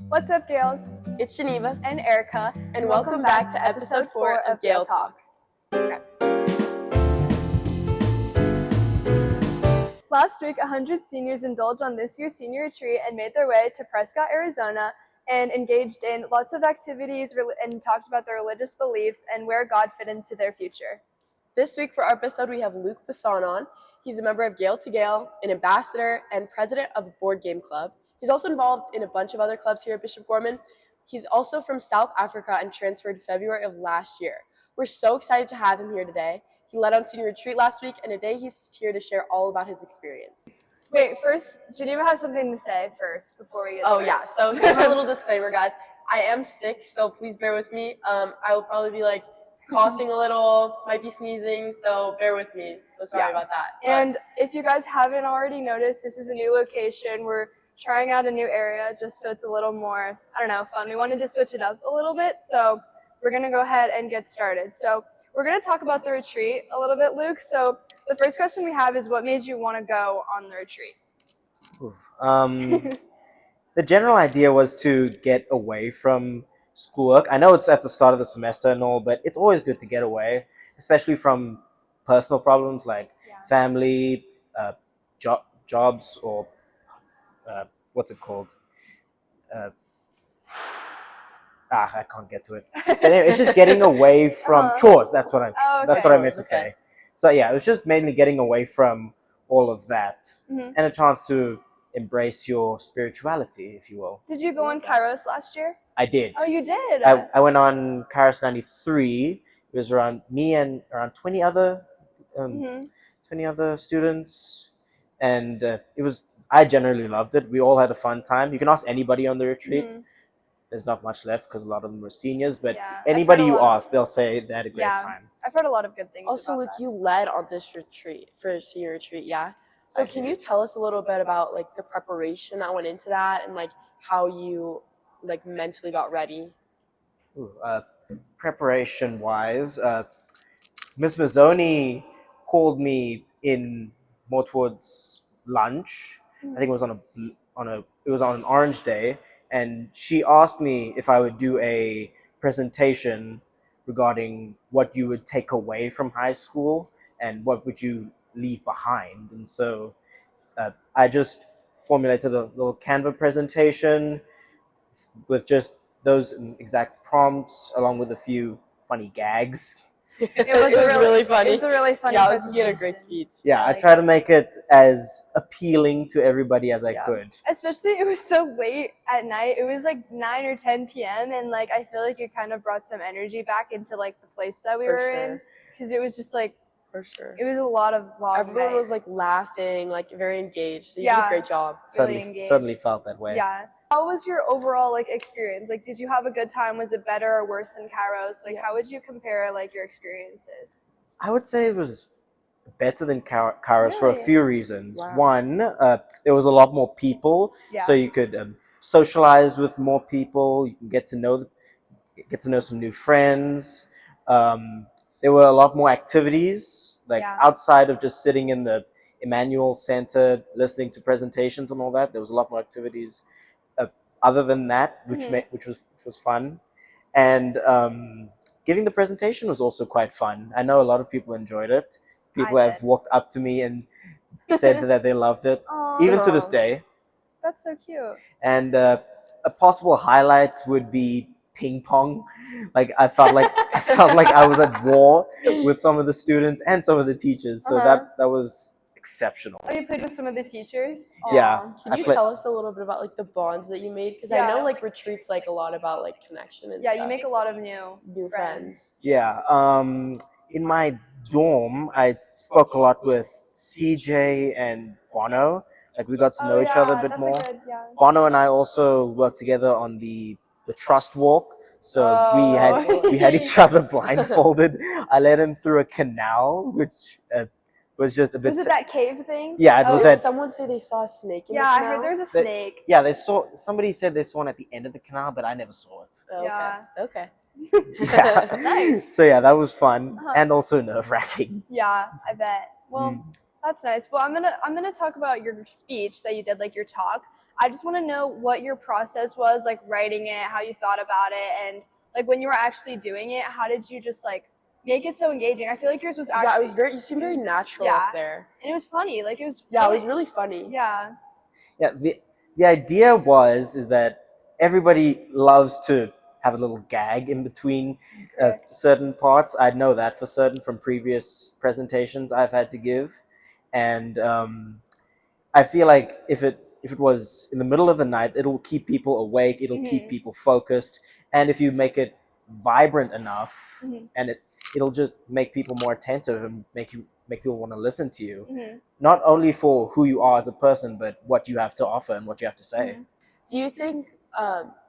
What's up, Gales? It's Geneva, And Erica, and welcome back to episode 4 of Gale Talk. Last week, 100 seniors indulged on this year's senior retreat and made their way to Prescott, Arizona, and engaged in lots of activities and talked about their religious beliefs and where God fit into their future. This week for our episode, we have Luke Basson on. He's a member of Gale to Gale, an ambassador, and president of a board game club. He's also involved in a bunch of other clubs here at Bishop Gorman. He's also from South Africa and transferred February of last year. We're so excited to have him here today. He led on senior retreat last week, and today he's here to share all about his experience. Wait, first, Geneva has something to say first before we get started. Oh yeah, so here's my little disclaimer, guys. I am sick, so please bear with me. I will probably be like coughing a little, might be sneezing, so bear with me. So sorry about that. And if you guys haven't already noticed, this is a new location. We're trying out a new area just so it's a little more, fun. We wanted to switch it up a little bit, so we're going to go ahead and get started. So we're going to talk about the retreat a little bit, Luke. So the first question we have is, what made you want to go on the retreat? The general idea was to get away from schoolwork. I know it's at the start of the semester and all, but it's always good to get away, especially from personal problems like family, jobs, or what's it called? I can't get to it. But anyway, it's just getting away from chores. That's what That's what I meant to say. So yeah, it was just mainly getting away from all of that and a chance to embrace your spirituality, if you will. Did you go on Kairos last year? I did. Oh, you did? I went on Kairos 93. It was around me and around 20 other students, and I generally loved it. We all had a fun time. You can ask anybody on the retreat. There's not much left because a lot of them were seniors, but anybody you ask, they'll say they had a great time. I've heard a lot of good things. Also, about Luke, that. you led on this retreat, for a senior retreat, yeah? So can you tell us a little bit about like the preparation that went into that and like how you like mentally got ready? Preparation wise, Miss Mazzoni called me in more towards lunch. I think it was on an orange day, and she asked me if I would do a presentation regarding what you would take away from high school and what would you leave behind. And so I just formulated a little Canva presentation with just those exact prompts along with a few funny gags. It was really funny. It was a really funny. Yeah, you had a great speech. Yeah, I tried to make it as appealing to everybody as I could. Especially, it was so late at night. It was like 9 or 10 p.m. and like I feel like it kind of brought some energy back into like the place that we were in, because it was just like. For sure. It was a lot of long Everyone nights. was like laughing, like very engaged. So you did a great job. Suddenly felt that way. Yeah. How was your overall like experience? Like, did you have a good time? Was it better or worse than Kairos? Like, how would you compare like your experiences? I would say it was better than Kairos for a few reasons. Wow. One, there was a lot more people, so you could socialize with more people. You can get to know some new friends. There were a lot more activities, like outside of just sitting in the Emmanuel Center, listening to presentations and all that. There was a lot more activities other than that, which was fun. And giving the presentation was also quite fun. I know a lot of people enjoyed it. People have walked up to me and said that they loved it, even to this day. That's so cute. And a possible highlight would be ping pong. Like I felt like I was at war with some of the students and some of the teachers. So that was exceptional. Oh, you played with some of the teachers? Yeah. Can you tell us a little bit about like the bonds that you made? Because I know like retreats like a lot about like connection and stuff. Yeah, you make a lot of new friends. Yeah. In my dorm, I spoke a lot with CJ and Bono. Like we got to know each other a bit more. Bono and I also worked together on the trust walk. So we had each other blindfolded. I led him through a canal, which was just a bit. Was it that cave thing? Yeah, it was that. Did someone say they saw a snake in the canal? Yeah, I heard there's a snake. Yeah, somebody said they saw one at the end of the canal, but I never saw it. Oh, yeah. Okay. Yeah. Nice. So yeah, that was fun and also nerve-wracking. Yeah, I bet. Well, that's nice. Well, I'm gonna talk about your speech that you did, like your talk. I just want to know what your process was, like writing it, how you thought about it, and like when you were actually doing it, how did you just like make it so engaging? I feel like yours was actually Yeah, it was very. You seemed very natural up there. and it was funny. Like it was. Yeah, really, it was really funny. Yeah. Yeah, the idea is that everybody loves to have a little gag in between Correct. certain parts. I know that for certain from previous presentations I've had to give, and I feel like if it was in the middle of the night, it'll keep people awake, it'll keep people focused, and if you make it vibrant enough, and it'll just make people more attentive and make people want to listen to you, not only for who you are as a person, but what you have to offer and what you have to say. Do you think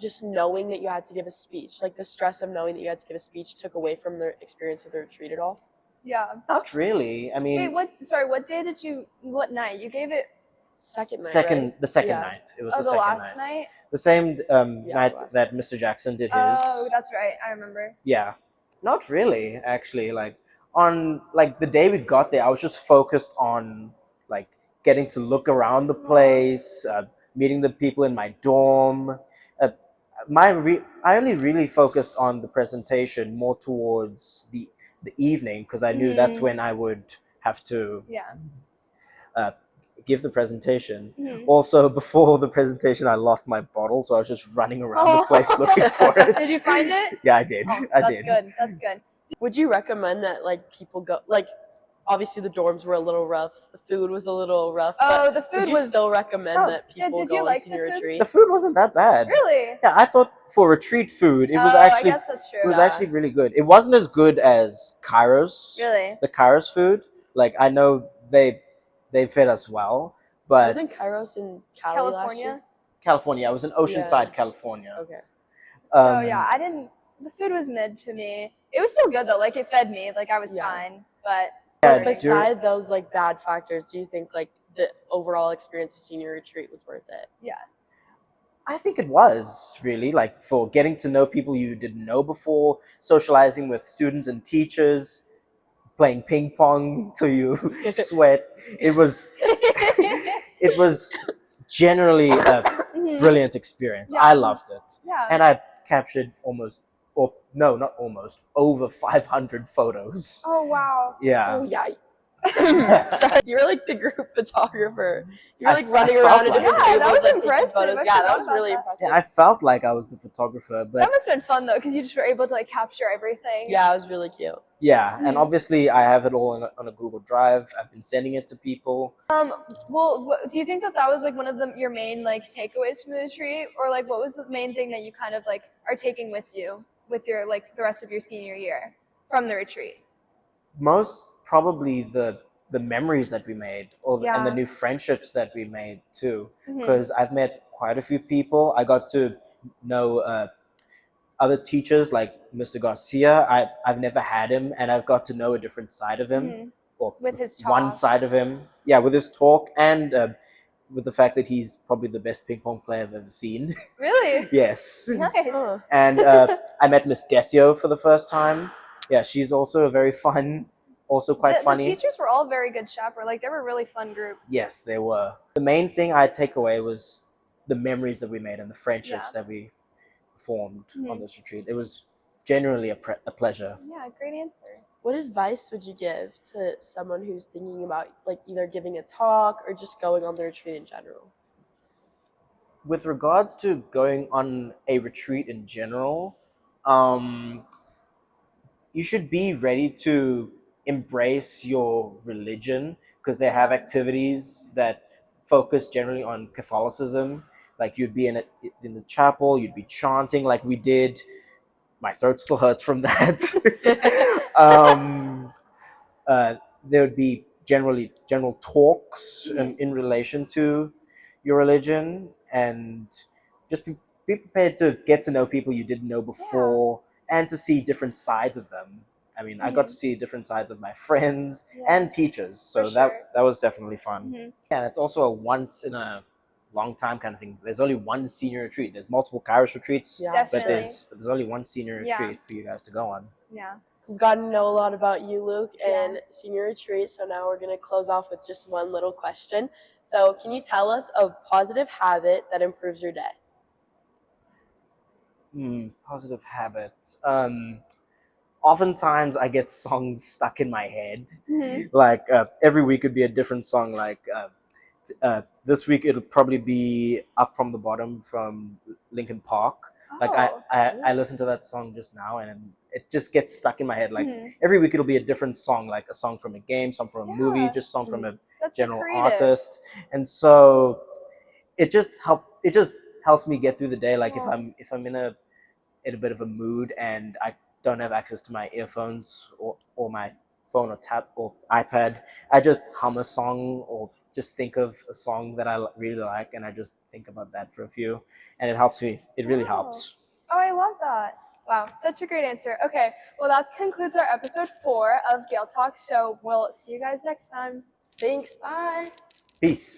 just knowing that you had to give a speech, like the stress of knowing that you had to give a speech, took away from the experience of the retreat at all? Yeah. Not really. I mean, Wait, what day did you? What night you gave it? Second night, right? the second Yeah. night. It was Oh, the the second last night. night. The same Yeah, night last that Mr. Jackson did his. Oh, that's right. I remember. Yeah. Not really, actually. Like on like the day we got there, I was just focused on like getting to look around the place, meeting the people in my dorm. Uh, I only really focused on the presentation more towards the evening because I knew that's when I would have to uh, give the presentation. Also, before the presentation, I lost my bottle, so I was just running around the place looking for it. Did you find it? Yeah, I did. Oh, I that's did. good. That's good. Would you recommend that like people go like obviously the dorms were a little rough, the food was a little rough, Oh, but the food would you was. still recommend that Yeah, people did you go on like the senior food? retreat? The food wasn't that bad. Really? Yeah, I thought for retreat food, it was I actually guess that's true. it was actually really good. It wasn't as good as Kairos. Really? The Kairos food. Like I know they fed us well, but Wasn't Kairos in Cali last year? California. I was in Oceanside, California. Okay. So yeah, I didn't. The food was mid to me. It was still good though. Like it fed me. Like I was fine. But Yeah, beside those like bad factors, do you think like the overall experience of senior retreat was worth it? Yeah. I think it was really like for getting to know people you didn't know before, socializing with students and teachers, playing ping pong till you sweat. It was it was generally a brilliant experience. Yeah. I loved it. Yeah. And I captured not almost, over 500 photos. Oh wow. Yeah. Oh yeah. Sorry, you were like the group photographer. You were like running I around felt at different like Yeah, that tables was and taking impressive. photos. I Yeah, that forgot was about really that. impressive. Yeah, I felt like I was the photographer, but That must have been fun though, because you just were able to like capture everything. Yeah, it was really cute. yeah, and obviously I have it all on a Google Drive. I've been sending it to people. Well, do you think that was like one of your main like takeaways from the retreat, or like what was the main thing that you kind of like are taking with you with your like the rest of your senior year from the retreat? Most probably the memories that we made, and the new friendships that we made too. Because I've met quite a few people. I got to know other teachers like Mr. Garcia. I've never had him, and I've got to know a different side of him, or With his one talk. side of him. Yeah, with his talk and with the fact that he's probably the best ping pong player I've ever seen. Really? Yes. Nice. Huh. And I met Miss Decio for the first time. Yeah, she's also a very fun, also quite funny. The teachers were all very good chaperones. Like they were a really fun group. Yes, they were. The main thing I take away was the memories that we made and the friendships that we formed on this retreat. It was genuinely a pleasure. Yeah, great answer. What advice would you give to someone who's thinking about like either giving a talk or just going on the retreat in general? With regards to going on a retreat in general, you should be ready to embrace your religion because they have activities that focus generally on Catholicism. Like you'd be in the chapel, you'd be chanting like we did. My throat still hurts from that. There would be general talks in relation to your religion, and just be prepared to get to know people you didn't know before and to see different sides of them. I mean, I got to see different sides of my friends and teachers, so that was definitely fun. Yeah, and it's also a once in a long time kind of thing. There's only one senior retreat. There's multiple Kairos retreats, but there's only one senior retreat for you guys to go on. Yeah. We've gotten to know a lot about you, Luke, and Yeah. senior retreat. So now we're going to close off with just one little question. So, can you tell us a positive habit that improves your day? Positive habits. Oftentimes I get songs stuck in my head. Like every week could be a different song. Like this week it'll probably be "Up from the Bottom" from Linkin Park. Like Oh. I listened to that song just now, and it just gets stuck in my head. Like Mhm. every week it'll be a different song, like a song from a game, song from a movie, Yeah. just song from a That's so general creative. artist. And so it just helps me get through the day. Like Oh. if I'm in a bit of a mood and I don't have access to my earphones or my phone or tab or iPad, I just hum a song or just think of a song that I really like, and I just think about that for a few, and it helps me. It really Wow. helps. Oh, I love that. Wow, such a great answer. Okay, well, that concludes our episode 4 of Gale Talk. So we'll see you guys next time. Thanks. Bye. Peace.